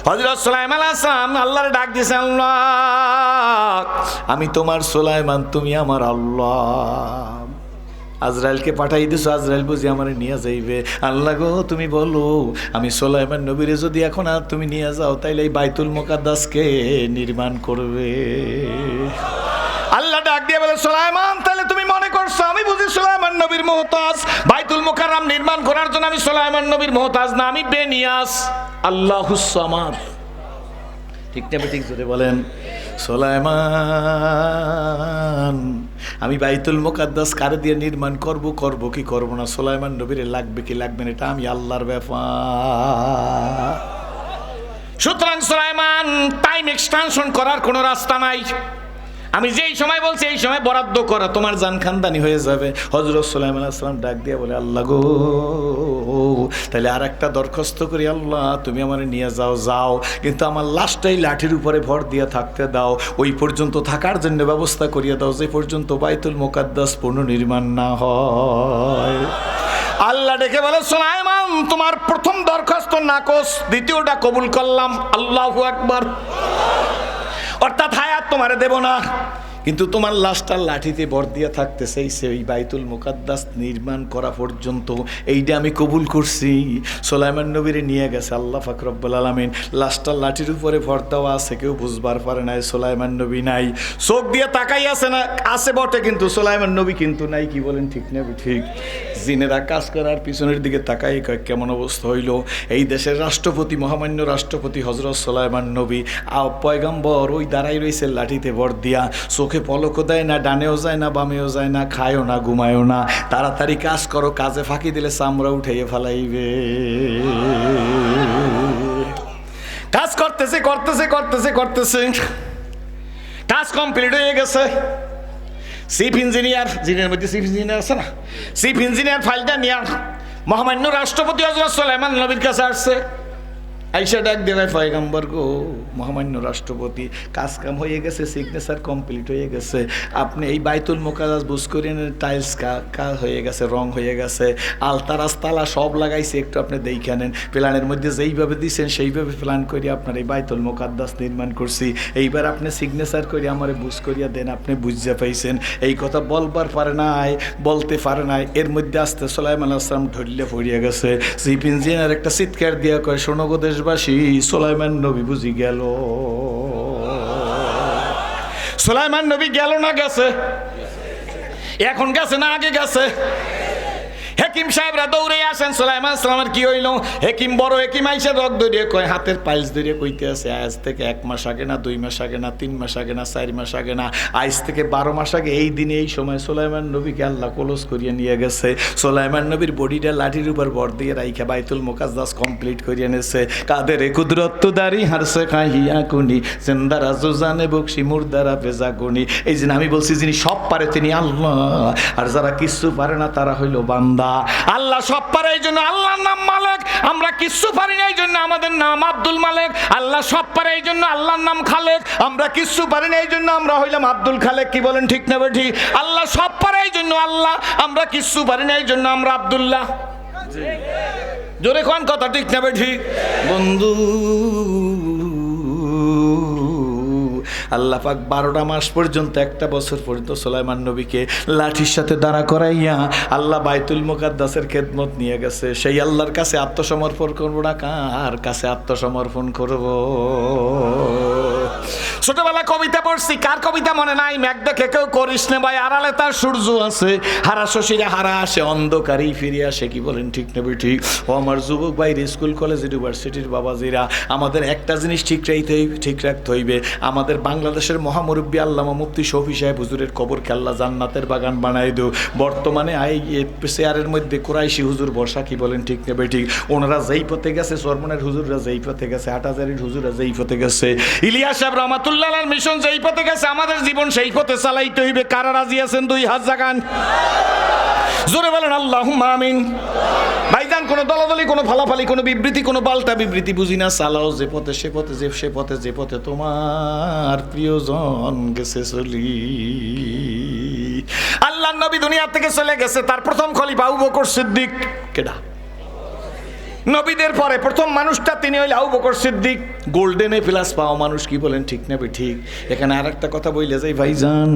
হযরত সুলাইমান আলাইহিস সালাম আল্লাহর ডাক দিয়েছেন, আল্লাহ আমি তোমার সুলাইমান, তুমি আমার আল্লাহ। আজরাইলকে পাঠাই দিছো, আজরাইল বুঝি আমারে নিয়ে যাইবে। আল্লাহ গো তুমি বলো, আমি সুলাইমান নবীরে যদি এখন আর তুমি নিয়ে যাও, তাইলে এই বাইতুল মুকাদ্দাসকে নির্মাণ করবে। আল্লাহ ডাক দিয়ে বলে, সুলাইমান তাহলে তুমি মনে করছো আমি বুঝি সুলাইমান নবীর মুহতাজ? বাইতুল মুকাররম নির্মাণ করার জন্য আমি সুলাইমান নবীর মুহতাজ না, আমি বেনিয়াস। আল্লাহুস সামাদ। ঠিক না ঠিক জোরে বলেন। সুলাইমান আমি বাইতুল মুকাদ্দাস কারে দিয়ে নির্মাণ করব কি করব না, সুলাইমান নবীরে লাগবে কি লাগবে না, এটা আমি আল্লাহর ব্যাপার। সুতরাং সুলাইমান টাইম এক্সটেনশন করার কোনো রাস্তা নাই। আমি যেই সময় বলছি এই সময় বরাদ্দ করা, তোমার জান খানদানি হয়ে যাবে। হযরত সুলাইমান আলাইহিস সালাম ডাক দিয়ে বলে, আল্লাহ গো তাহলে আর একটা দরখাস্ত করি, আল্লাহ তুমি আমারে নিয়ে যাও, যাও, কিন্তু আমার লাশটাই লাঠির উপরে ভর দিয়ে থাকতে দাও, ওই পর্যন্ত থাকার জন্য ব্যবস্থা করিয়ে দাও, যে পর্যন্ত বাইতুল মুকাদ্দাস পুনর্নির্মাণ না হয়। আল্লাহ ডেকে বলে, সুলাইমান তোমার প্রথম দরখাস্ত নাকচ, দ্বিতীয়টা কবুল করলাম। আল্লাহু আকবার। অর্থাৎ হায়াত তোমারে দেব না, কিন্তু তোমার লাশটা লাঠিতে ভর দিয়ে থাকতেছে, সেই বাইতুল মুকাদ্দাস নির্মাণ করা পর্যন্ত এইটা আমি কবুল করছি। সুলাইমান নবীরে নিয়ে গেছে আল্লাহ পাক রব্বুল আলামিন, লাশটা লাঠির উপরে ভর দেওয়া আছে, কেউ বুঝবার পারে নাই সুলাইমান নবী নাই। চোখ দিয়ে তাকাই আছে না, আছে বটে, কিন্তু সুলাইমান নবী কিন্তু নাই। কি বলেন ঠিক না ঠিক? জিনেরা কাজ করার পিছনের দিকে তাকাই কয় কেমন অবস্থা হইল। এই দেশের রাষ্ট্রপতি, মহামান্য রাষ্ট্রপতি হযরত সুলাইমান নবী পয়গম্বর, ওই দাঁড়াই রয়েছে লাঠিতে ভর দিয়া, চোখে পলকও দেয় না, ডানেও যায় না, বামেও যায় না, খায়ও না, ঘুমায়ও না। তাড়াতাড়ি কাজ করো, কাজে ফাঁকি দিলে চামড়া উঠাইয়ে ফেলাইবে। কাজ করতেছে করতেছে করতেছে করতেছে, কাজ কমপ্লিট হয়ে গেছে। চিফ ইঞ্জিনিয়ার, জিনের মধ্যে চিফ ইঞ্জিনিয়ার আছে না, চিফ ইঞ্জিনিয়ার ফাইলটা নিয়ে মহামান্য রাষ্ট্রপতি হযরত সুলাইমান নবীর কাছে আসছে। আইসা ডাক দিয়ে, পয়গম্বর গো, মহামান্য রাষ্ট্রপতি, কাজ কাম হয়ে গেছে, সিগনেচার কমপ্লিট হয়ে গেছে, আপনি এই বাইতুল মুকাদ্দাস বুঝ করেন, টাইলস কাজ হয়ে গেছে, রং হয়ে গেছে, আলতারাস তালা সব লাগাইছে, একটু আপনি দেখে নেন, প্ল্যানের মধ্যে যেইভাবে দিয়েছেন সেইভাবে প্ল্যান করে আপনার এই বাইতুল মুকাদ্দাস নির্মাণ করছি, এইবার আপনি সিগনেচার করে আমারে বুঝ করিয়া দেন, আপনি বুঝতে পাইছেন। এই কথা বলবার পারে নাই, বলতে পারে নাই, এর মধ্যে আসতে সুলাইমান আলাইহিস সালাম ঢলে পড়িয়া গেছে। চিফ ইঞ্জিনিয়ার একটা চিৎকার দিয়া কয়, শোনো গো দেশবাসী, সুলাইমান নবী বুঝি গেল। সুলাইমান নবী গেল না গেছে? এখন গেছে না আগে গেছে? হেকিম সাহেবরা দৌড়ে আসেন, সুলাইমান সালামের কি হইল? হেকিম, বড় হেকিম আইসা রক ধরিয়ে কয়, হাতের পাইলস ধরিয়ে কইতে আছে, আজ থেকে 1 মাস আগে না, 2 মাস আগে না, 3 মাস আগে না, 4 মাস আগে না, আজ থেকে 12 মাস আগে এই দিনে এই সময় সুলাইমান নবীকে আল্লাহ কলস করিয়ে নিয়ে গেছে। সুলাইমান নবীর বডিটা লাঠির উপর ভর দিয়ে রাইখা বাইতুল মুকাদ্দাস কমপ্লিট করিয়ে এনেছে। কাদের কুদরত দারি হারসে খাহিয়া কুনি, জিন্দারা জুজানে বকশি মুর্দারা ভেজা গুনি। এই যে আমি বলছি, যিনি সব পারে তিনি আল্লাহ, আর যারা কিছু পারে না তারা হইল বান্দা। আল্লাহ সব পারে, এই জন্য আল্লাহর নাম মালিক। আমরা কিচ্ছু পারি না, এই জন্য আমাদের নাম আব্দুল মালিক। আল্লাহ সব পারে, এই জন্য আল্লাহর নাম খালেক। আমরা কিচ্ছু পারি না, এই জন্য আমরা হইলাম আব্দুল খালেক। কি বলেন ঠিক না ঠিক? আল্লাহ সব পারে, এই জন্য আল্লাহ, আমরা কিচ্ছু পারি না, এই জন্য আমরা আব্দুল্লাহ। জোরে কোন কথা ঠিক না ঠিক? বন্ধু, আল্লাহ পাক 12টা মাস পর্যন্ত, 1টা বছর পর্যন্ত সুলাইমান নবীকে লাঠির সাথে দাঁড়া করাইয়া আল্লাহ বাইতুল মুকাদ্দাসের খেদমত নিয়ে গেছে। সেই আল্লাহর কাছে আত্মসমর্পণ করবো না, কার কাছে আত্মসমর্পণ করব? ছোটবেলা কবিতা পড়ছি, কার কবিতা মনে নাই? মেঘ দেখে কেউ করিস নে ভাই, আড়ালে তার সূর্য আছে, হারা শশীরে হারা আসে, অন্ধকারেই ফিরে আসে। কি বলেন ঠিক না ঠিক? ও আমার যুবক ভাই, স্কুল কলেজ ইউনিভার্সিটির বাবাজিরা, আমাদের একটা জিনিস ঠিক রাখতে হইবে। আমাদের বাংলাদেশের মহামুরব্বী আল্লামা মুফতি শফি সাহেব হুজুরের কবরকে আল্লাহ জান্নাতের বাগান বানাই দেও। বর্তমানে চেয়ারের মধ্যে কুরাইশি হুজুর বর্ষা। কি বলেন ঠিক না ঠিক? ওনারা যেই পথে গেছে, চরমনের হুজুররা যেই পথে গেছে, হাটাজারির হুজুররা যেই পথে গেছে, ইলিয়াস সাহেব রহমাতুল্লাহ আলাইহির মিশন যেই পথে গেছে, আমাদের জীবন সেই পথে চালাইতে হইবে। কারা রাজি আছেন? 2 হাত জাগান, জোরে বলেন আল্লাহুম্মা আমিন। ভাইজান, কোনো দলাদলি, কোনো ফালাফালি, কোনো বিবৃতি, কোনো পাল্টা বিবৃতি বুঝি না। চালাও যে পথে, যে পথে তোমার প্রিয়জন গেছে চলি। আল্লাহর নবী দুনিয়া থেকে চলে গেছে, তার প্রথম খলিফা আবু বকর সিদ্দিক। কেডা? নবীদের পরে প্রথম মানুষটা তিনি হইলেন Abu Bakr Siddique, golden A plus পাওয়া মানুষ, কি বলেন ঠিক না ঠিক? এখানে আর একটা কথা বইলে যাই ভাইজান,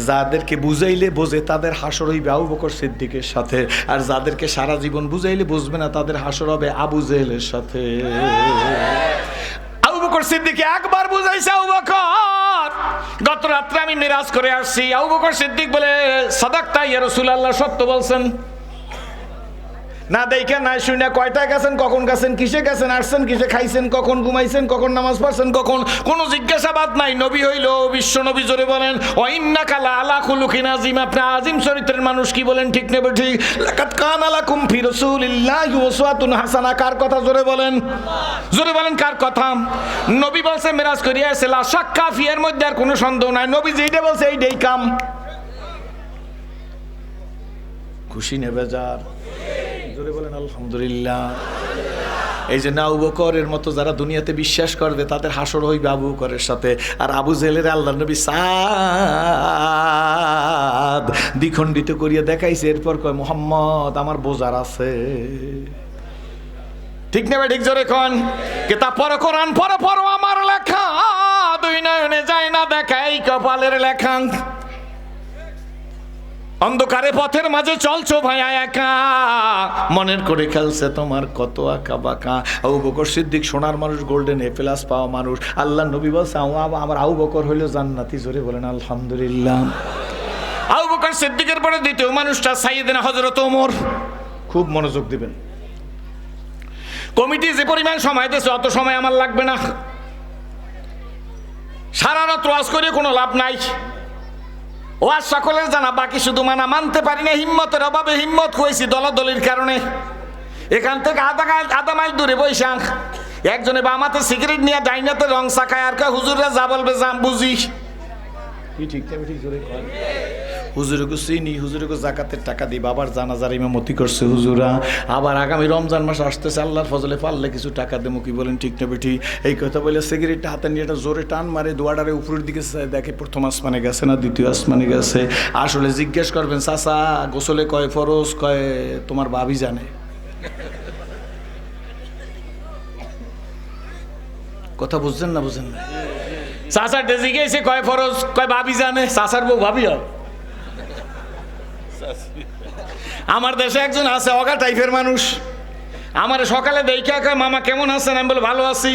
যাদেরকে বুঝাইলে বোঝে তাদের হাসর হইবে আবু বকর সিদ্দিকের সাথে, আর যাদেরকে সারা জীবন বুঝাইলে বুঝবে না তাদের হাসর হবে আবু জেহেলের সাথে। আবু বকর সিদ্দিককে একবার বুঝাইছে আবু বকর, গত রাত্রে আমি মিরাজ করে আসছি। আবু বকর সিদ্দিক বলে সাদাকতা ইয়া রাসূলুল্লাহ, সত্য বলছেন। না দেখে না শুনে কয়টায় গেছেন, কখন গেছেন, কিসে গেছেন, আসছেন কিসে, খাইছেন কখন, ঘুমাইছেন কখন, নামাজ পড়ছেন কখন, কোনো জিজ্ঞাসাবাদ নাই। নবী হইল বিশ্ব নবী, জোরে বলেন ওয়া ইন্নাকা লাআলা খুলুকিন আযীম, আপনি আযীম চরিত্রের মানুষ, কি বলেন ঠিক নেবে ঠিক? লাকাদ কানা লাকুম ফি রাসূলিল্লাহি উসওয়াতুন হাসানাহ, কার কথা? জোরে বলেন, জোরে বলেন কার কথা? নবী বলছে মেরাজ করিয়া আসছে, লা শাক্কা ফি, এর মধ্যে আর কোনো সন্দেহ নাই। নবী যেইটা বলছে এইটাই কাম। খুশি নে বেজার? জোরে বলেন আলহামদুলিল্লাহ। এই যে আবু বকরের মতো যারা দুনিয়াতে বিশ্বাস করবে তাদের হাসর হইবে আবু বকরের সাথে। আর আবু জেহেলের আল্লাহর নবী সাদ দ্বিখণ্ডিত করিয়া দেখাইছে, এরপর কয় মুহাম্মদ আমার বোঝার আছে। ঠিক না ঠিক? জোরে কোন কিতাব পড়ো, কোরআন পড়ো, পড়ো আমার লেখা, দুই নয়নে যায় না দেখা, এই কপালের লেখা। অন্ধকারে পথের মাঝে চলছো ভাইয়া একা, মনের করে খেলছে তোমার কত আঁকা বাঁকা। আবু বকর সিদ্দিক সোনার মানুষ, গোল্ডেন এ প্লাস পাওয়া মানুষ। আল্লাহ নবী বলছে আমার আবু বকর হইল জান্নাতি, জোরে বলেন আলহামদুলিল্লাহ। আবু বকর সিদ্দিকের পরে দ্বিতীয় মানুষটা সাইয়েদনা হযরত ওমর। খুব মনোযোগ দিবেন, কমিটি যে পরিমাণ সময় দিয়েছে অত সময় আমার লাগবে না। সারা রাত ওয়াজ করে কোনো লাভ নাই, ওয়াজ সকলের জানা, বাকি শুধু মানতে পারি না হিম্মতের অভাবে। হিম্মত হয়েছি দলাদলির কারণে। এখান থেকে আধা মাইল দূরে বৈশাখ একজনে বামাতে সিগারেট নিয়ে ডাইনাতে রং চাকায়, আর কয় হুজুররা যা বলবে যা বুঝি। ঠিক ঠিক জোরে কয়, হুজুরকে চিনি, হুজুরকে জাকাতের টাকা দিই, বাবার জানাজার ইমামতি করছে হুজুরা। আবার আগামী রমজান মাস আসতেছে, আল্লাহর ফজলে পারলে কিছু টাকা দেবো, কি বলেন ঠিক না বেঠি? এই কথা বলে সিগারেটটা হাতে নিয়ে একটা জোরে টান মারে, দোয়াটারে উপরের দিকে দেখে প্রথম আসমানে গেছে না দ্বিতীয় আসমানে গেছে। আসলে জিজ্ঞেস করবেন চাচা গোসলে কয় ফরজ, কয় তোমার ভাবি জানে। কথা বুঝছেন না? বুঝেন না? চাচার ডেজি গেছে কয় ফরজ, কয় ভাবি জানে। চাচার বউ ভাবি হয়? আমার দেশে একজন আছে অগা টাইপের মানুষ, আমার সকালে দেখা কয় মামা কেমন আছেন? আমি বলে ভালো আছি।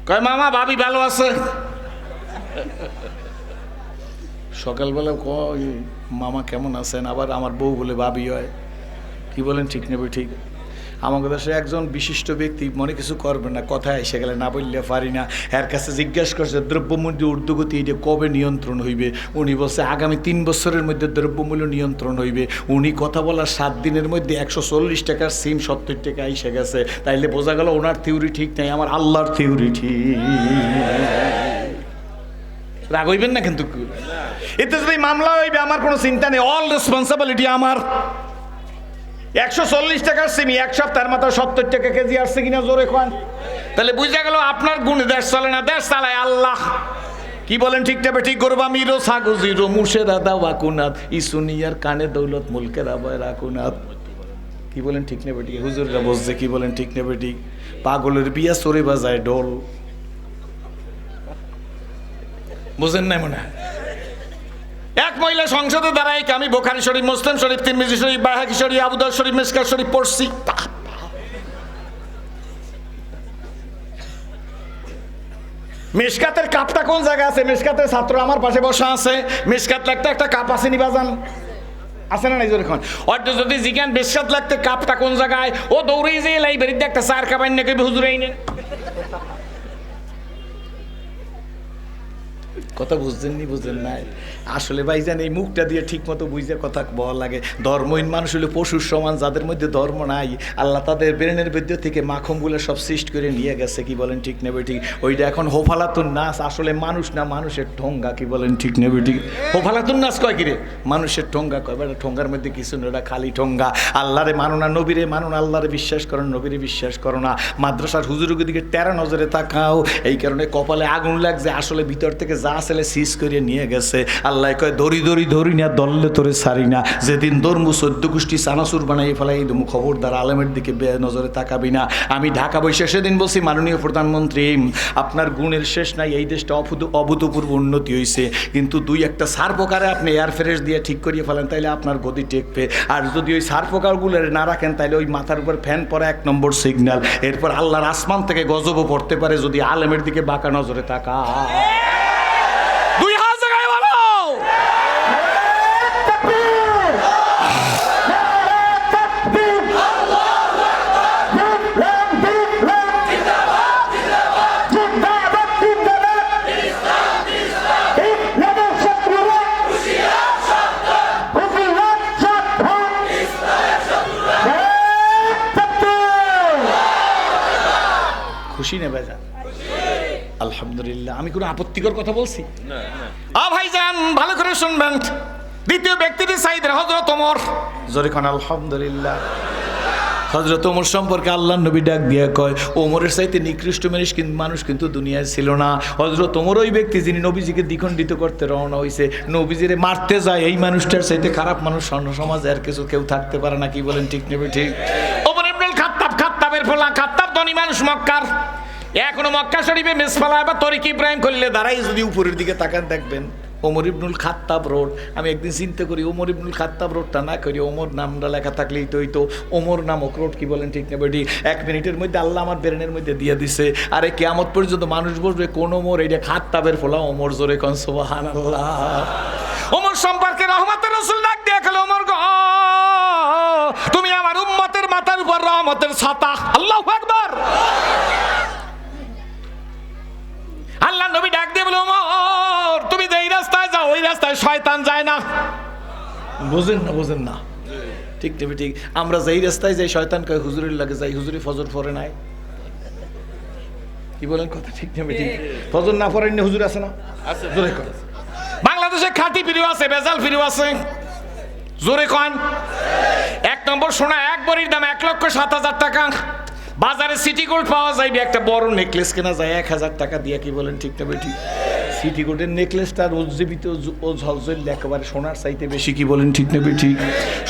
কয় মামা ভাবি ভালো আছে? সকালবেলা কয় মামা কেমন আছেন, আবার আমার বউ বলে ভাবি হয়। কি বলেন ঠিক নেবে ঠিক? আমাদের দেশে একজন বিশিষ্ট ব্যক্তি, মনে কিছু করবে না, কথায় এসে গেলে না বললে পারি না, এর কাছে জিজ্ঞাসা করছে দ্রব্যমূল্য ঊর্ধ্বগতি এটা কবে নিয়ন্ত্রণ হইবে? উনি বলছে আগামী 3 বছরের মধ্যে দ্রব্যমূল্য নিয়ন্ত্রণ হইবে। উনি কথা বলার 7 দিনের মধ্যে 140 টাকার সিম 70 টাকা এসে গেছে। তাইলে বোঝা গেল ওনার থিওরি ঠিক নাই, আমার আল্লাহর থিওরি ঠিক। রাগ হইবেন না কিন্তু, এতে যদি মামলা হইবে আমার কোনো চিন্তা নেই, অল রেসপন্সিবিলিটি আমার। 140 টাকার সিমি 1 সপ্তাহের মাথায় 70 টাকা কেজি আসছে কিনা জোরে খান। তাহলে বুঝা গেল আপনার গুণে দেশ চলে না, দেশ চালায় আল্লাহ। কি বলেন ঠিক না ঠিক? গরবা মিরো সাগুজিরো মুর্শেদা দাওয়া কুনাত ইসুনিয়ার কানে দৌলত মুলকের আবায় রাকুনাত। কি বলেন ঠিক না বেটি? হুজুররা বলছে কি বলেন ঠিক না বেটি? পাগলের বিয়া সরে বাজায় ডোল, বুঝেন না মনে হয়? এক মহিলা সংসদে দাঁড়ায় আমি বুখারী শরীফ, মুসলিম শরীফ, তিরমিজি শরীফ, বাইহাকী শরীফ, আবু দাউদ শরীফ, মিশকাত শরীফ পড়ছি। মিশকাতের কাপটা কোন জায়গায় আছে? মিশকাতের ছাত্র আমার পাশে বসা আছে। মিশকাত লাগতে একটা কাপ আছে নি বাজান? আছে না নাই জোরে খান? অর্ধ যদি জিজ্ঞান মিশকাত লাগতে কাপটা কোন জায়গায়, ও দৌড়েই যে লাইব্রেরিতে একটা চার কাপ আইন নাকি হুজুর এই নেন। কথা বুঝছেন নি? বুঝেন নাই? আসলে ভাইজান এই মুখটা দিয়ে ঠিক মতো বুঝে কথা বলা লাগে। ধর্মহীন মানুষ হলে পশুর সমান, যাদের মধ্যে ধর্ম নাই, আল্লাহ তাদের ব্রেনের মধ্যে থেকে মাখমগুলো সব সৃষ্টি করে নিয়ে গেছে। কি বলেন ঠিক নেবে ঠিক? ওইটা এখন হোফালাতুন নাস, আসলে মানুষ না, মানুষের ঠোঙ্গা। কি বলেন ঠিক নেবে ঠিক? হোফালাতুন নাস কয় কিরে? মানুষের ঠোঙ্গা কয়। বেটা ঠোঙ্গার মধ্যে কিছু না, ওটা খালি ঠোঙ্গা। আল্লাহরে মানো না, নবীরে মানো না, আল্লাহরে বিশ্বাস করো, নবীরে বিশ্বাস করো না, মাদ্রাসার হুজুরের দিকে টেরা নজরে তাকাও। এই কারণে কপালে আগুন লাগছে, আসলে ভিতর থেকে যা আছে ছেলে সিজ করে নিয়ে গেছে। আল্লাহ কয় দড়ি দড়ি ধরি না, দললে তোরে ছাড়ি না। যেদিন ধর্মু 14 গোষ্ঠী চানাচুর বানাই ফেলাই দেবো, খবরদার আলেমের দিকে নজরে তাকাবি না। আমি ঢাকা বসে সেদিন বলছি, মাননীয় প্রধানমন্ত্রী আপনার গুণের শেষ নাই, এই দেশটা অভূতপূর্ব উন্নতি হয়েছে, কিন্তু দুই একটা সার পোকারে আপনি এয়ার ফ্রেশ দিয়ে ঠিক করিয়ে ফেলেন, তাইলে আপনার গদি টেকবে। আর যদি ওই সার পোকাগুলো না রাখেন, তাহলে ওই মাথার উপর ফ্যান পরা 1 নম্বর সিগন্যাল। এরপর আল্লাহর আসমান থেকে গজবও পড়তে পারে যদি আলেমের দিকে বাঁকা নজরে তাকা। খুশি নেবে যান আলহামদুলিল্লাহ। আমি কোনো আপত্তিকর কথা বলছি না? ভাইজান ভালো করে শুনবেন। দ্বিতীয় ব্যক্তিটি সাইয়েদনা হযরত ওমর। জোরে কোন আলহামদুলিল্লাহ। হযরত ওমর সম্পর্কে আল্লাহর নবী ডাক দিয়ে কয়, ওমরের চাইতে নিকৃষ্ট মানুষ কিন্তু দুনিয়ায় ছিল না। হযরত ওমর ওই ব্যক্তি যিনি নবীজিকে দ্বিখণ্ডিত করতে রওনা হয়েছে, নবীজিরে মারতে যায়, এই মানুষটার চাইতে খারাপ মানুষ সমাজে আর কেউ থাকতে পারে না। কি বলেন ঠিক নেবে ঠিক? ওমর ইবনুল খাত্তাবের ফলা, খাত্তাব ধনী মানুষ মক্কার। এখনো মক্কা শরীফে মেসফালা বা তরিক ইব্রাহিম করলে দাঁড়াই যদি উপরের দিকে তাকান দেখবেন ওমর ইবনুল খাত্তাব রোড। আমি একদিন চিন্তা করি ওমর ইবনুল খাত্তাব রোডটা না করি ওমর নামটা লেখা থাকলেই তো হইতো ওমর নামক রোড। কি বলেন ঠিক না বেটি? 1 মিনিটের মধ্যে আল্লাহ আমার ব্রেনের মধ্যে দিয়ে দিছে। আরে কিয়ামত পর্যন্ত মানুষ বলবে কোন ওমর? এইটা খাত্তাবের ফলা ওমর। জোরে কোন সুবহানাল্লাহ। ওমর সম্পর্কে রহমতের রাসূল ডাক দিয়ে গেল, ওমর গো তুমি আমার উম্মতের মাথার উপর রহমতের ছাতা। আল্লাহু আকবার। আল্লাহ নবী ডাক দিয়ে বলে, ওমর তুমি যেই রাস্তায় যাও ওই রাস্তায় শয়তান যায় না। বুঝেন না ঠিক নেবে ঠিক? আমরা যেই রাস্তায় যাই শয়তান কয় হুজুরের লাগে যাই, হুজুরি ফজর পড়ে নাই। কি বলেন কথা ঠিক নেবে ঠিক? ফজর না পড়েন না হুজুর আছে না? জোরে কন। বাংলাদেশে খাঁটি ফিরিও আছে, বেজাল ফিরিও আছে। জোরে কন। 1 নম্বর সোনা 1 ভরির দাম 1,07,000 টাকা। বাজারে সিটি গোল্ড পাওয়া যাইবে, একটা বড় নেকলেস কেনা যায় 1,000 টাকা দিয়ে। কি বলেন ঠিক না বেটি? সিটি গোল্ডের নেকলেসটার উজ্জীবিত ও ঝলঝল একেবারে সোনার চাইতে বেশি। কি বলেন ঠিক না বেটি?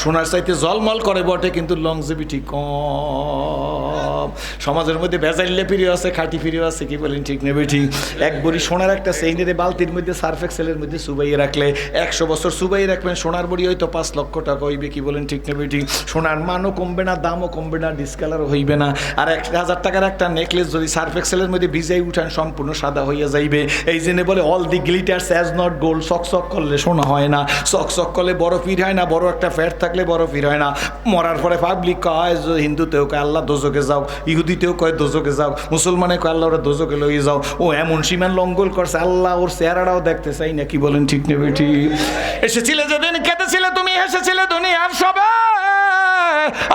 সোনার চাইতে জলমল করে বটে, কিন্তু লংজিভিটি কম। সমাজের মধ্যে ভেজাইলে ফিরিও আছে, খাঁটি ফিরিও আছে। কি বলেন ঠিক না বেটি? 1 ভরি সোনার একটা চেইনের বালতির মধ্যে সার্ফ এক্সেলের মধ্যে চুবাইয়ে রাখলে 100 বছর চুবাইয়ে রাখবেন, সোনার বড়ি হয়তো 5 লক্ষ টাকা হইবে। কি বলেন ঠিক না বেটি? সোনার মানও কমবে না, দামও কমবে না, ডিসকালারও হইবে না। আর 1,000 টাকার একটা নেকলেস যদি সার্ফ এক্সেলের মধ্যে ভিজাই উঠান সম্পূর্ণ সাদা হইয়া যাইবে। এই জন্য বলে all the glitters as not gold. চকচক করলে সোনা হয় না, চকচক করলে বড় ফির হয় না, বড় একটা ফ্যাট থাকলে বড় ফির হয় না। মরার পরে পাবলিক কয়, হিন্দুতেও কয় আল্লাহ দোজকে যাও, ইহুদিতেও কয় দোজকে যাও, মুসলমানে কয় আল্লাহ ওরা দোজকে লইয়ে যাও। ও এমন সীমান লঙ্ঘন করছে, আল্লাহ ওর চেহারাটাও দেখতে চাই না। কি বলেন ঠিক নেবে ঠিক? এসেছিলে যেদিন কেঁদেছিলে তুমি, এসেছিলে দুনিয়ার সবে,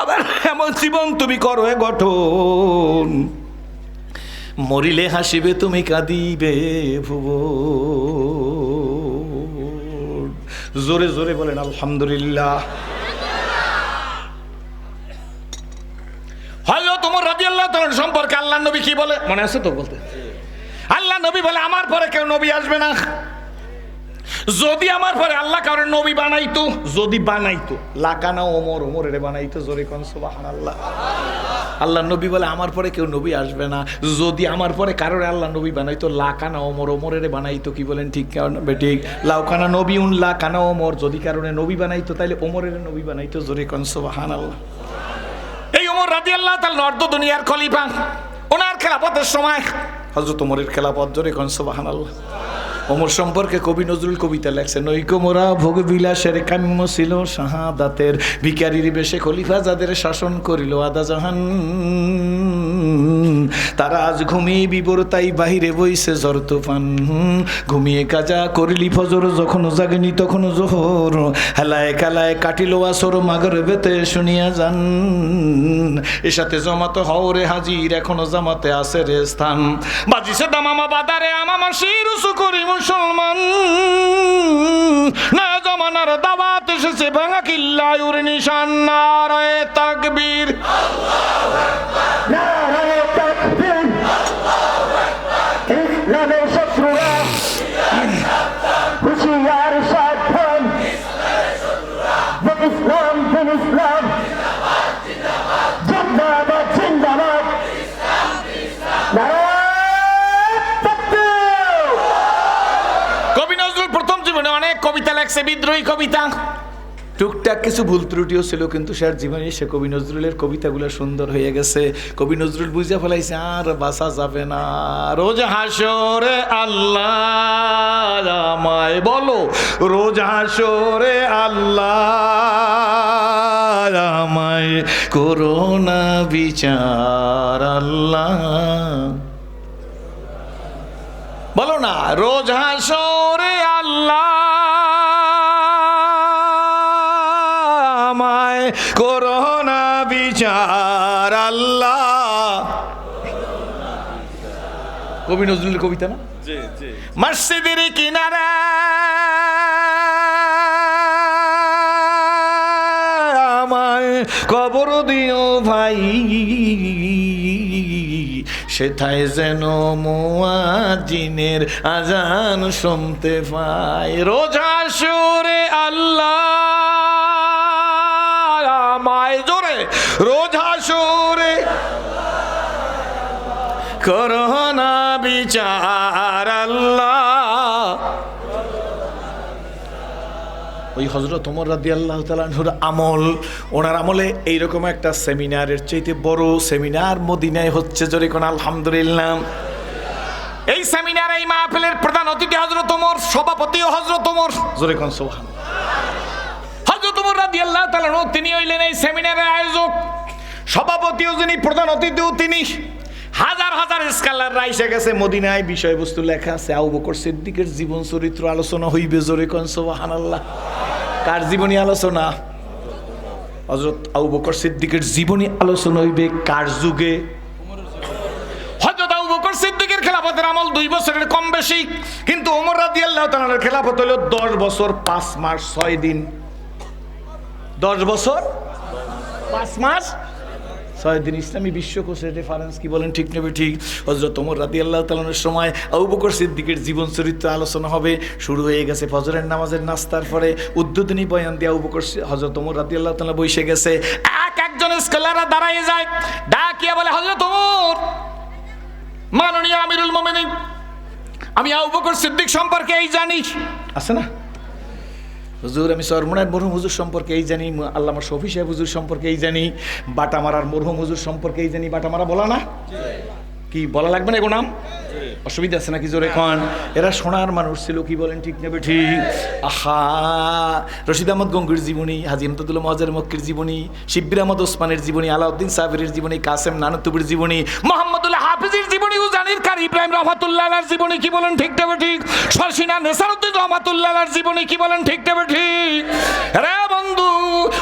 আবার এমন জীবন তুমি করো গঠন, মরিলে হাসিবে তুমি কাঁদিবে ভুবন। জোরে জোরে বলেন আলহামদুলিল্লাহ। হযরত ওমর রাদিয়াল্লাহু তাআলা সম্পর্কে আল্লাহর নবী কি বলে মনে আছে তো? বলতে আল্লাহ নবী বলে আমার পরে কেউ নবী আসবে না। যদি আমার পরে আল্লাহ কারোর নবী বানাইতো, যদি বানাইতো লাকানা ওমর, ওমরের বানাইতো। জোরে কোন সুবহানাল্লাহ। আল্লাহ নবী বলে আমার পরে কেউ নবী আসবে না। যদি আমার পরে কারোর আল্লাহ নবী বানাইতো লাকানা ওমর, ওমরের বানাইতো। কি বলেন ঠিক ঠিক? লাউকানা নবীউন লাকানা ওমর। যদি কারণে নবী বানাইতো তাহলে ওমরের নবী বানাইতো। জোরে কোন সুবহানাল্লাহ। এই ওমর রাদিয়াল্লাহু তাআলা অর্ধ দুনিয়ার খলিফা। ওনার খেলাফতের সময় হযরত ওমরের খেলাফত। জোরে কোন সুবহানাল্লাহ। ওমর সম্পর্কে কবি নজরুল কবিতা লেখছেন, নৈকমোরা ভোগ বিলাসের কাম্য ছিল শাহাদাতের, ভিখারির বেশে খলিফা যাদের শাসন করিল আদা জাহান, তারা আজ ঘুমিয়ে বিবর তাই বাহিরে বইছে ঝড় তুফান, ঘুমিয়ে কাজা করিলি ফজর যখন জাগেনি তখন জোহর, হেলায় খেলায় কাটিল আসর মাগরিবেতে শুনিয়া যান, এর সাথে জমাতে হওরে হাজির এখনো জামাতে আছে রে স্থান, বাজিছে দামামা বাদারে আমামা শিরুসু করি মুসলমান, না জমানার দাওয়াত এসেছে ভাঙা কিল্লায়ুর নিশান, নারায়ে তাকবীর আল্লাহু আকবার, নারায়ে তাকবীর আল্লাহু আকবার, ইসলামের শত্রুরা অনেক কবিতা লেখছে, বিদ্রোহী কবিতা, টুকটাক কিছু ভুল ত্রুটিও ছিল, কিন্তু সে জীবনে সে কবি নজরুলের কবিতাগুলো সুন্দর হয়ে গেছে। কবি নজরুল বুঝে ফেলাইছে আর বাঁচা যাবে না। রোজ হাসরে আল্লাহ আমায় বলো, রোজ হাসরে আল্লাহ আমায় করোনা বিচার আল্লাহ, বলো না, রোজ হাসরে আল্লাহ আমায় করোনা বিচার আল্লাহ। কবি নজরুলের কবিতা না? মসজিদের কিনারে আমায় কবর দিও ভাই, সেথায় যেন মুয়াজ্জিনের আজান শুনতে পাই। রোজ হাসরে আল্লাহ আমায়, জোরে, রোজ হাসরে করোনা বিচার আল্লাহ। ওই হযরত ওমর রাদিয়াল্লাহু তাআলা আনহুর আমল, ওনার আমলে এইরকম একটা সেমিনারের চাইতে বড় সেমিনার মদিনায় হচ্ছে, জোরে কোন আলহামদুলিল্লাহ। এই সেমিনারে এই মাহফিলের প্রধান অতিথি হযরত ওমর, সভাপতিও হযরত ওমর, জোরে কোন সুবহানাল্লাহ। হযরত ওমর রাদিয়াল্লাহু তাআলা আনহু তিনি হইলেন এই সেমিনারের আয়োজক, সভাপতিও যিনি, প্রধান অতিথিও তিনি। হাজার হাজার স্কলাররা এসে গেছে মদিনায়, বিষয়বস্তু লেখা আছে আবু বকর সিদ্দিকের জীবন চরিত্র আলোচনা হইবে, জোরে কোন সুবহানাল্লাহ। কার জীবনী আলোচনা? হযরত আবু বকর সিদ্দিকের জীবনী আলোচনা হইবে। কার যুগে? হযরত আবু বকর সিদ্দিকের খেলাফতের আমল 2 বছরের কম বেশি, কিন্তু ওমর রাদিয়াল্লাহু তাআলার খেলাফত হলো 10 বছর 5 মাস 6 দিন। 10 বছর 5 মাস 6 দিন। ইসলামী বিশ্বকোষের রেফারেন্স কি বলেন, ঠিক নেবে ঠিক? হযরত ওমর রাদিয়াল্লাহু তাআলার সময় আবু বকর সিদ্দিকের জীবন চরিত্র আলোচনা হবে, শুরু হয়ে গেছে ফজরের নামাজের নাস্তার পরে উদ্বোধনী বয়ান দিয়ে আবু বকর হযরত ওমর রাদিয়াল্লাহু তাআলা বসে গেছে। একজন স্কলাররা দাঁড়ায় যায়, ডাকিয়া বলে, হযরত ওমর, মাননীয় আমিরুল মুমিনিন, আমি আবু বকর সিদ্দিক সম্পর্কে এই জানি, আছে না হুজুর, আমি সরমনার মরহুম হুজুর সম্পর্কে এই জানি, আল্লামা শফি সাহেব হুজুর সম্পর্কে এই জানি, বাটামারার মরহুম হুজুর সম্পর্কে এই জানি। বাটামারা বলা না? কি বলা লাগবে না এগো নাম? অসুবিধা আছে নাকি? জোরে কন। এরা সোনার মানুষ ছিল, কি বলেন, ঠিক নেবে ঠিক? আহা, রশিদ আহমদ গঙ্গুর জীবনী, হাজী ইমদাদুল মহাজের মক্কির জীবনী, শিব্বির আহমদ ওসমানের জীবনী, আলাউদ্দিন সাবিরের জীবনী, কাসেম নানুতুবির জীবনী, মোহাম্মদুল্লাহ হাফিজের জীবনী, উজানির কারি ইব্রাহিম রহমাতুল্লাহর জীবনী, কি বলেন, ঠিক নেবে ঠিক? শর্ষিনা নেসারউদ্দিন রহমাতুল্লাহর জীবনী, কি বলেন, ঠিক নেবে ঠিক? রে বন্ধু,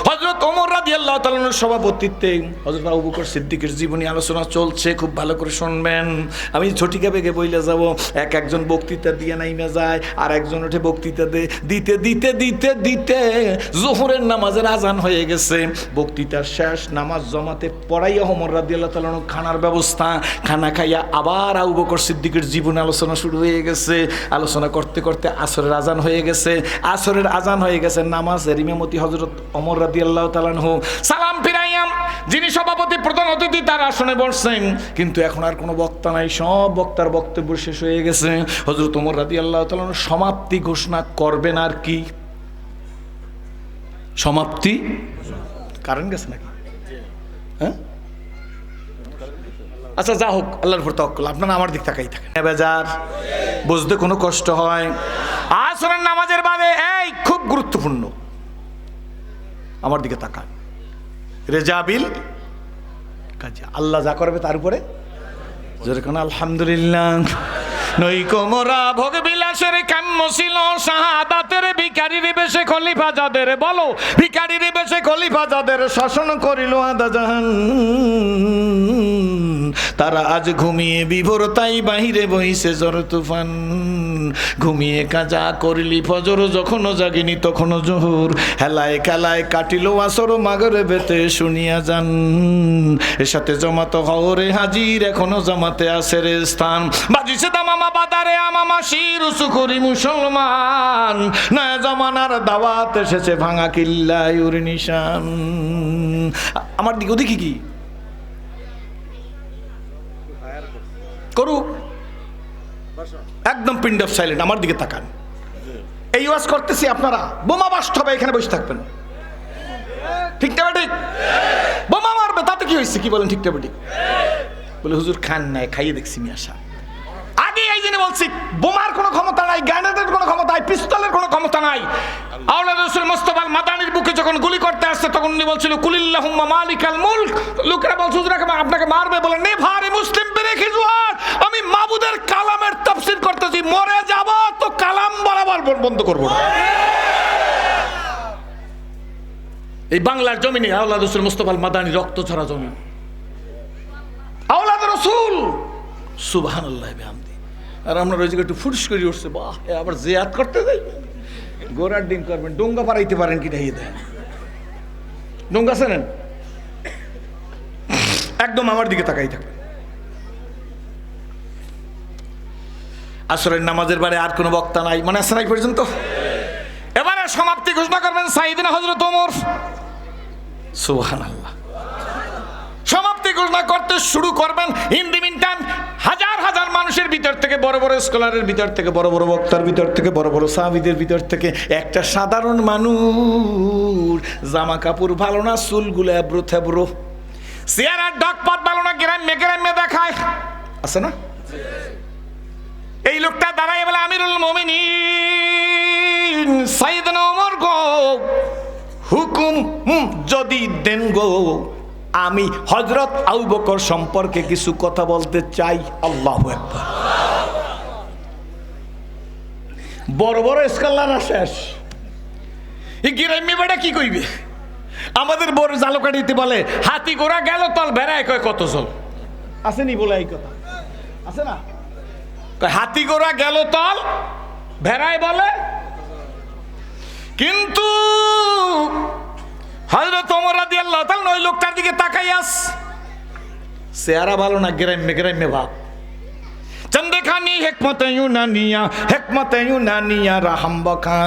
হযরত ওমর রাদিয়াল্লাহু তাআলার সভাপতিত্বে হযরত আবু বকর সিদ্দিকের জীবনী আলোচনা চলছে, খুব ভালো করে শুনবেন। আমি ঝটিকা বেগে বইলে যাব, একজন বক্তৃতা দিয়ে নাইমে যায়, আর একজন উঠে বক্তৃতা দিতে দিতে দিতে দিতে জোহরের নামাজের আজান হয়ে গেছে। বক্তৃতার শেষ, নামাজ জমাতে পড়াইয়া ওমর রাদিয়াল্লাহু তাআলা খানার ব্যবস্থা, খানা খাইয়া আবার আবু বকর সিদ্দিকের জীবন আলোচনা শুরু হয়ে গেছে। আলোচনা করতে করতে আসরের আজান হয়ে গেছে। আসরের আজান হয়ে গেছে, নামাজের ইমামতি হযরত ওমর রাদিয়াল্লাহু তাআলা আনহু। সালাম ফিরাইয়াম, যিনি সভাপতি প্রধান অতিথি তার আসনে বসছেন, কিন্তু এখন আর কোনো বক্তা নাই, সব বক্তার বক্তব্য শেষ হয়ে গেছে। হযরত ওমর রাদিয়াল্লাহু তাআলা সমাপ্তি ঘোষণা করবেন। আর কি সমাপ্তি? কারণ গেছে নাকি? হ্যাঁ, আচ্ছা যা হোক, আল্লাহর উপর তাওয়াক্কুল। আপনারা আমার দিক তাকাই থাকেন, বেজার বুঝতে কোনো কষ্ট হয়? আসরের নামাজের বাদে, এই খুব গুরুত্বপূর্ণ, আমার দিকে তাকান, রেজাবিল কাজে আল্লাহ যা করবে তার উপরে জোরে কোন আলহামদুলিল্লাহ। নইকো মোরা ভোগ বিলাসের কাম্য ছিল শাহাদাতের, ভিখারির বেশে খলিফা যাদের, বলো, ভিখারির বেশে খলিফা যাদের শাসন করিল আদা জাহান, তারা আজ ঘুমিয়ে বিভোর, তাই বাহিরে বইছে ঝড় তুফান। ঘুমিয়ে কাজা করিলি ফজর, যখনও জাগিনি তখনও জোহর, হেলায় খেলায় কাটিল আসর, মাগরে বেতে শুনিয়া যান, এর সাথে জমাত হরে হাজির, এখনো জামাতে আছে রে স্থান। বাজিছে দামামা বাদারে আমামা শির উঁচু করি মুসলমান, নয়া জমানার দাওয়াত এসেছে ভাঙা কিল্লায় উর নিশান। আমার দিকে দেখি কি করুক, একদম পিন্ড অফ সাইলেন্ট, আমার দিকে তাকান, এই ওয়াজ করতেছি, আপনারা বোমা বাস্ট হবে, এখানে বসে থাকবেন। ঠিক না ঠিক? বোমা মারবে, তাতে কি হয়েছে? কি বলেন ঠিক না ঠিক? বলে হুজুর খান নাই, খাইয়ে দেখছি মিয়া সাহেব। আগে এই জন্য বলছি, বোমার কোনো ক্ষমতা নাই, গ্রেনেডের কোনো ক্ষমতা নাই, পিস্তলের কোনো ক্ষমতা নাই। আওলাদ রাসূল মুস্তাফা মাদানির বুকে যখন গুলি করতে আসছে, তখন উনি বলছিল কুলিল্লাহুম্মা মালিকাল মুলক। লোকেরা বলছে হুজুর আপনাকে মারবে, বলে নেভারে মুসলিম বেরেখি জুয়ার, আমি মাবুদের কালামের তাফসীর করতেছি, মরে যাব তো কালাম বরাবর বন্ধ করব না। এই বাংলার জমিনে আওলাদ রাসূল মুস্তাফা মাদানি রক্ত ঝরা জমি, আওলাদ রাসূল, সুবহানাল্লাহ বিহামদি। আর আমরা ওই জায়গায় একটু ফুটস করে উঠছে, বাহ, আবার জিয়াদ করতে যাই, গোড়ার ডিম করবেন, ডোঙ্গা পারাইতে পারেন কি দেখিয়ে দেন, ডোঙ্গা চেনেন? একদম আমার দিকে তাকাই থাকবেন। আসরের নামাজের বারে আর কোনো বক্তা নাই, মানে আছে নাই পর্যন্ত। এবারে সমাপ্তি ঘোষণা করবেন সাইয়েদনা হযরত ওমর, সুবহানাল্লাহ। সমাপ্তি ঘোষণা করতে শুরু করবেন। ইন দি মিন টাইম হাজার হাজার মানুষের ভিতর থেকে, বড় বড় স্কলারের ভিতর থেকে, বড় বড় বক্তার ভিতর থেকে, বড় বড় সাহাবীদের ভিতর থেকে একটা সাধারণ মানুষ, জামা কাপড় ভালো না, চুলগুলো এবড়ো থেবড়ো, চেহারার ডকপথ ভালো না, গ্রামে গ্রামে দেখায়, আছে না? এই লোকটা দাঁড়ায় বলে, আমিরুল মুমিনিন সাইয়েদনা ওমর গো, হুকুম যদি দেন গো, আমি হযরত আবু বকর সম্পর্কে কিছু কথা বলতে চাই। আল্লাহু আকবার। বড় বড় স্কলাররা শেষ, এই গ্রামে বেটা কি কইবে? আমাদের বড় জালকাঠিতে বলে হাতি ঘোড়া গেল তল, ভেড়ায় কয় কত চল, আসেনি বলে এই কথা আছে না? হাতি ঘোড়া গেল তল, ভেড়ায় বলে। কিন্তু হযরত ওমর রাদিয়াল্লাহু তাআলা ওই লোকটার দিকে তাকাইয়াস, চেহারা ভালো না, গ্রামে গ্রামে ভাব। চন্দেখানি হেকমতে ইউনানিয়া রাহাম্বকা।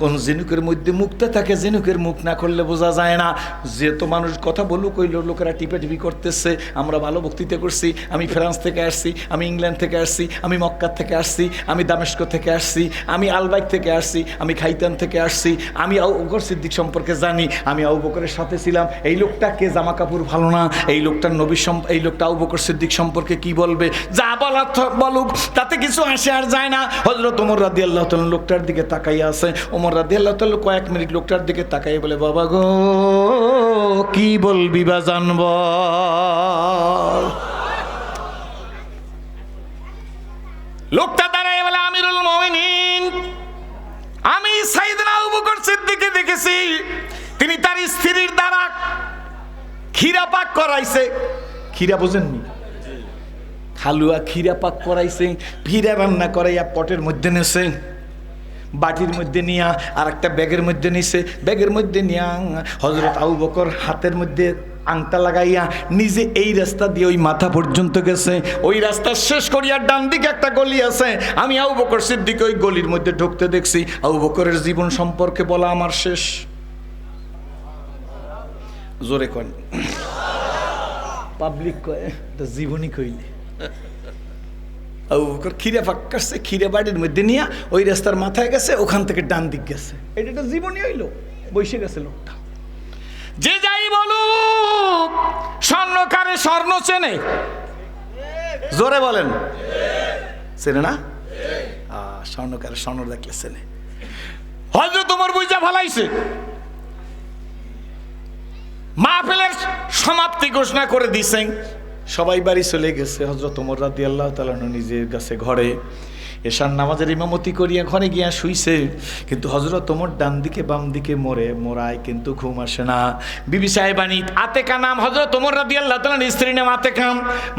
কোন জিনুকের মধ্যে মুক্ত থাকে, জিনুকের মুখ না করলে বোঝা যায় না। যেহেতু মানুষ কথা বলুক, ওই লোকেরা টিপে টিপি করতেছে। আমরা ভালো বক্তৃতা করছি, আমি ফ্রান্স থেকে আসছি, আমি ইংল্যান্ড থেকে আসছি, আমি মক্কা থেকে আসছি, আমি দামেস্ক থেকে আসছি, আমি আলবাইক থেকে আসছি, আমি খাইতান থেকে আসছি, আমি আবু বকর সিদ্দিক সম্পর্কে জানি, আমি আবু বকরের সাথে ছিলাম। এই লোকটা কে? জামা কাপড় ভালো না, এই লোকটার নবী, এই লোকটা আবু বকর সিদ্দিক সম্পর্কে কি বলবে? যা বলার বলুক, তাতে কিছু আসে আর যায় না। হযরত ওমর রাদিয়াল্লাহু তাআলা লোকটার দিকে তাকাইয়া আছে। ওমর রাদিয়াল্লাহু তাআলা কয়েক মিনিট লোকটার দিকে তাকাইয়া বলে, বাবা গো, কি বলবি বা জানব? লোকটা দাঁড়ায় বলে, আমিরুল মুমিনিন, আমি সাইয়েদনা আবু বকর সিদ্দিককে দেখেছি, তিনি তার স্ত্রীর দ্বারা ক্ষীরা পাক করাইছে। ক্ষীরা বোঝেননি? হালুয়া ক্ষীরা পাক করাইছে, ক্ষীরা রান্না করাইয়া পটের মধ্যে নেছে, বাটির মধ্যে নিয়া আর একটা ব্যাগের মধ্যে নিছে। ব্যাগের মধ্যে নিয়া হযরত আবু বকর হাতের মধ্যে আংটা লাগাইয়া নিজে এই রাস্তা দিয়ে ওই মাথা পর্যন্ত গেছে। ওই রাস্তা শেষ করিয়া ডান দিকে একটা গলি আছে, আমি আবু বকর সিদ্দিক ওই গলির মধ্যে ঢুকতে দেখছি। আবু বকরের জীবন সম্পর্কে বলা আমার শেষ। জোরে কন, পাবলিক কয় তো জীবনী কইলে। আবু বকর ক্ষীরা পাক করছে, ক্ষীরা বাড়ির মধ্যে নিয়ে ওই রাস্তার মাথায় গেছে, ওখান থেকে ডান দিক গেছে। এটা একটা জীবনী হইল, বসে গেছে লোকটা। যে যাই বলুক, স্বর্ণকারে স্বর্ণ চেনে, জোরে বলেন, চেনে না? স্বর্ণকারে স্বর্ণ দেখলে চেনে। হযরত ওমর বুঝা ভালাইছে। মাহফিলের সমাপ্তি ঘোষণা করে দিছেন, সবাই বাড়ি চলে গেছে। হযরত ওমর রাদিয়াল্লাহু তাআলা নিজের কাছে ঘরে এশার নামাজের ইমামতি করিয়া ঘরে গিয়া শুইছে। কিন্তু হযরত ওমর ডান দিকে বাম দিকে মোরায়, কিন্তু ঘুম আসে না। বিবি সাহেবানি আতেকা নাম, হযরত ওমর রাদিয়াল্লাহু তাআলার স্ত্রী নাম আতেকা,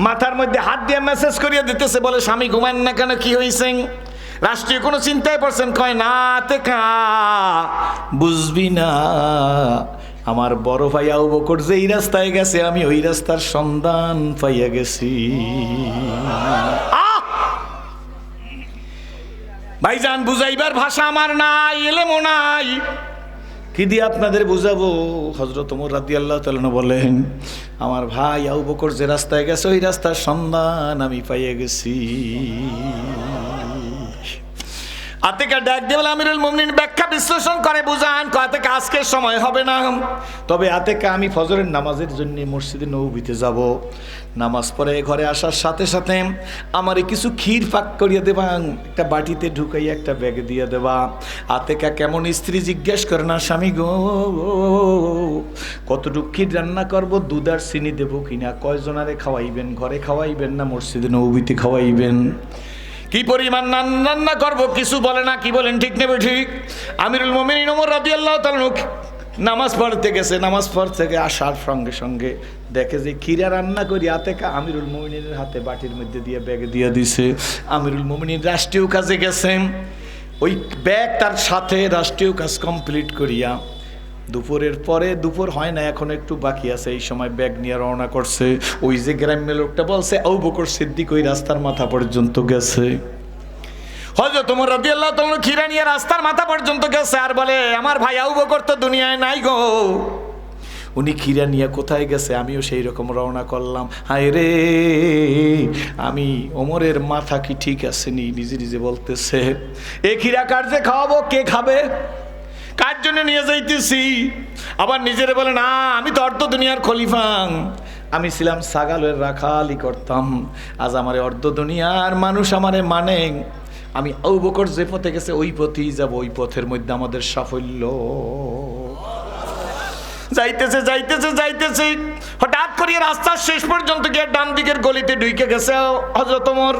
মাথার মধ্যে হাত দিয়ে মেসেজ করিয়া দিতেছে, বলে স্বামী ঘুমান না কেন, কি হইছে? রাষ্ট্রীয় কোনো চিন্তায় পড়ছেন? কয় না আতেকা, বুঝবি না, আমার বড় ভাই আবু বকর যেই রাস্তায় গেছে, আমি ওই রাস্তার সন্ধান পাইয়া গেছি। ভাইজান, বুঝাইবার ভাষা আমার নাই, এলেমও নাই, কি দিয়ে আপনাদের বুঝাবো? হযরত ওমর রাদিয়াল্লাহু তাআলা বলেন, আমার ভাই আবু বকর যে রাস্তায় গেছে, ওই রাস্তার সন্ধান আমি পাইয়া গেছি। আতেকা ডাক দিয়ে বলে আমিরুল মুমিনিন ব্যাখ্যা বিশ্লেষণ করে বুঝান, আতেকা আজকের সময় হবে না, তবে আতেকা আমি ফজরের নামাজের জন্য মসজিদে নববীতে যাব, নামাজ পড়ে ঘরে আসার সাথে সাথে আমারে কিছু ক্ষীর পাক করিয়ে দেবা, একটা বাটিতে ঢুকাই একটা ব্যাগে দিয়ে দেবা। আতেকা কেমন স্ত্রী জিজ্ঞেস করে না, স্বামী গো কতটুক ক্ষীর রান্না করব, দুধ আর চিনি দেবো কিনা, কয়জনারে খাওয়াইবেন, ঘরে খাওয়াইবেন না মসজিদে নববীতে খাওয়াইবেন, কি পরিমাণ রান্না করবো কিছু বলে না। কি বলেন ঠিক নেবে ঠিক? আমিরুল মুমিনিন ওমর রাদিয়াল্লাহু তাআলা নামাজ পড়তে গেছে, নামাজ পড় থেকে আসার সঙ্গে সঙ্গে দেখে যে ক্ষীরা রান্না করি আতেকা আমিরুল মুমিনিনের হাতে বাটির মধ্যে দিয়ে ব্যাগে দিয়ে দিছে। আমিরুল মুমিনিন রাষ্ট্রীয় কাজে গেছেন, ওই ব্যাগ তার সাথে রাষ্ট্রীয় কাজ কমপ্লিট করিয়া দুপুরের পরে, দুপুর হয় না এখন একটু বাকি আছে, এই সময় ব্যাগ নিয়ে রওনা করছে। ওই যে গ্রাম্য লোকটা বলছে আবু বকর সিদ্দিক ওই রাস্তার মাথা পর্যন্ত গেছে। হযরত ওমর রাদিয়াল্লাহু তাআলা ক্ষীরা নিয়ে রাস্তার মাথা পর্যন্ত গেছে আর বলে আমার ভাই আবু বকর তো দুনিয়ায় নাই গো। উনি ক্ষীরা নিয়ে কোথায় গেছে, আমিও সেই রকম রওনা করলাম। হায় রে আমি ওমরের মাথা কি ঠিক আছে নি, নিজে নিজে বলতেছে এ ক্ষীরা কার যে খাওয়াবো, কে খাবে, কার জন্য নিয়ে যাইতেছি। আবার নিজের বলে না আমি তো অর্ধ দুনিয়ার খলিফা, আমি ছিলাম ছাগলের রাখালি করতাম, আজ আমারে অর্ধ দুনিয়ার মানুষ আমারে মানে, আমি আবু বকর যে পথে গেছে ওই পথেই যাব, ওই পথের মধ্যে আমাদের সাফল্য। যাইতেছে যাইতেছে যাইতেছে হঠাৎ করে রাস্তার শেষ পর্যন্ত গিয়ে ডান দিকের গলিতে ঢুকে গেছে হযরত ওমর,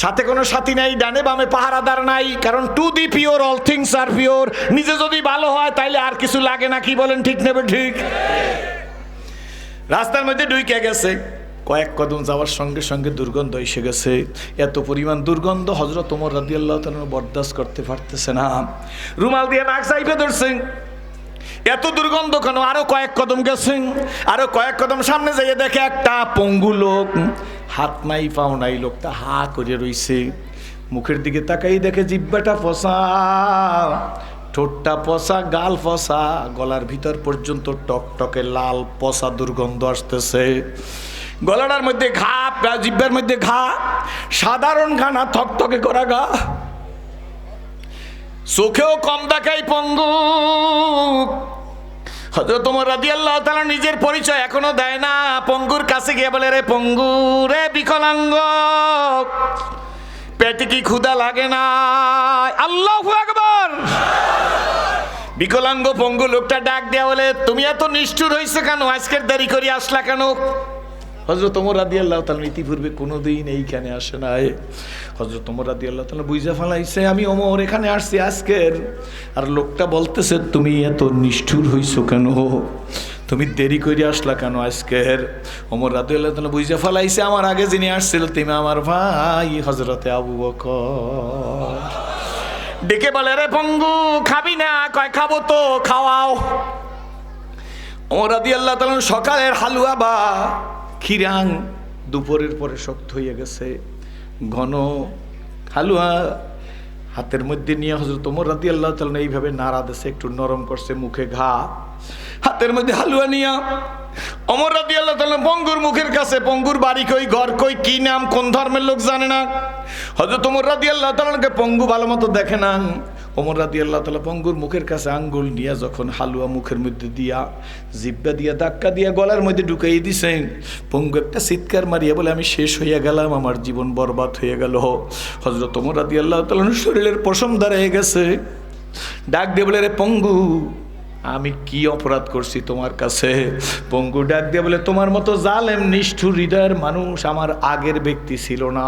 সাথে কোনো সাথী নাই, ডানে বামে পাহারাদার নাই, কারণ to the pure all things are pure, নিজে যদি ভালো হয় তাইলে আর কিছু লাগে না। কি বলেন ঠিক নেবে ঠিক? রাস্তার মধ্যে ঢুকে গেছে, কয়েক কদম যাওয়ার সঙ্গে সঙ্গে দুর্গন্ধ এসে গেছে। এত পরিমাণ দুর্গন্ধ হযরত ওমর রাদিয়াল্লাহু তাআলা বরদাস্ত করতে পারতেছে না, রুমাল দিয়ে নাক চাইপে ধরছেন। এত দুর্গন্ধ কেন? আরো কয়েক কদম গেছেন, আরো কয়েক কদম সামনে যাইয়ে দেখে একটা পঙ্গু লোক, হাত নাই পাও নাই, লোকটা হা করে রইছে, মুখের দিকে তাকাই দেখে জিহ্বাটা ফসা, ঠোঁটটা পচা, গাল পচা, গলার ভিতর পর্যন্ত টকটকে লাল পচা দুর্গন্ধ আসতেছে। গলাটার মধ্যে ঘা, জিহ্বার মধ্যে ঘা, সাধারণ ঘা না, থকথকে করা ঘা, চোখেও কম দেখাই পঙ্গু। হযরত ওমর রাদিয়াল্লাহু তাআলা নিজের পরিচয় এখনো দেয় না, পঙ্গুর কাছে গিয়ে বলে রে পঙ্গু, রে বিকলাঙ্গ, পেটে কি ক্ষুধা লাগে না? আল্লাহু আকবার। বিকলাঙ্গ পঙ্গু লোকটা ডাক দেয়া বলে তুমি এত নিষ্ঠুর হইছো কেন, আজকের দেরি করে আসলা কেন? হযরত ওমর রাদিয়াল্লাহু তাআলা ইতিপূর্বে কোনোদিন এইখানে আসে নাই। হযরত ওমর রাদিয়াল্লাহু তাআলা বুঝা ফেলাইছে আমি ওমর এখানে আসছি আজকের, আর লোকটা বলতেছে তুমি এত নিষ্ঠুর হইছো কেন, তুমি দেরি করে আসলা কেন আজকের? ওমর রাদিয়াল্লাহু তাআলা বুঝা ফেলাইছে আমার আগে যিনি আসছিল তুমি আমার ভাই হযরতে আবু বকর। ডেকে বলে রে পঙ্গু খাবি না? কয় খাবো তো, খাওয়াও। ওমর রাদিয়াল্লাহু তাআলা সকালের হালুয়া বা ক্ষীরাং দুপুরের পরে শক্ত হয়ে গেছে, ঘন হালুয়া হাতের মধ্যে নিয়ে হযরত ওমর রাদিয়াল্লাহু তাআলা এইভাবে নাড়া দিয়েছে, একটু নরম করছে, মুখে ঘা, হাতের মধ্যে হালুয়া নিয়া ওমর রাদিয়াল্লাহু তাআলা পঙ্গুর মুখের কাছে, পঙ্গুর বাড়ি কই, ঘর কই, কি নাম, কোন ধর্মের লোক জানে না। হযরত ওমর রাদিয়াল্লাহু তাআলাকে পঙ্গু ভালো মতো দেখে না। ওমর রাদিয়াল্লাহু তাআলা পঙ্গুর মুখের কাছে আঙ্গুল নিয়ে যখন হালুয়া মুখের মধ্যে দিয়া জিহ্বা দিয়া ধাক্কা দিয়া গলার মধ্যে ঢুকাই দিছেন, পঙ্গু একটা চিৎকার মারিয়া বলে আমি শেষ হইয়া গেলাম, আমার জীবন বরবাদ হয়ে গেল। হযরত ওমর রাদিয়াল্লাহু তাআলার শরীরের পশম দাঁড়িয়ে গেছে, ডাক দিয়ে বলে রে পঙ্গু আমি কি অপরাধ করছি তোমার কাছে? পঙ্গু ডাক দিয়ে বলে তোমার মতো জালেম নিষ্ঠুর হৃদয়ের মানুষ আমার আগের ব্যক্তি ছিল না।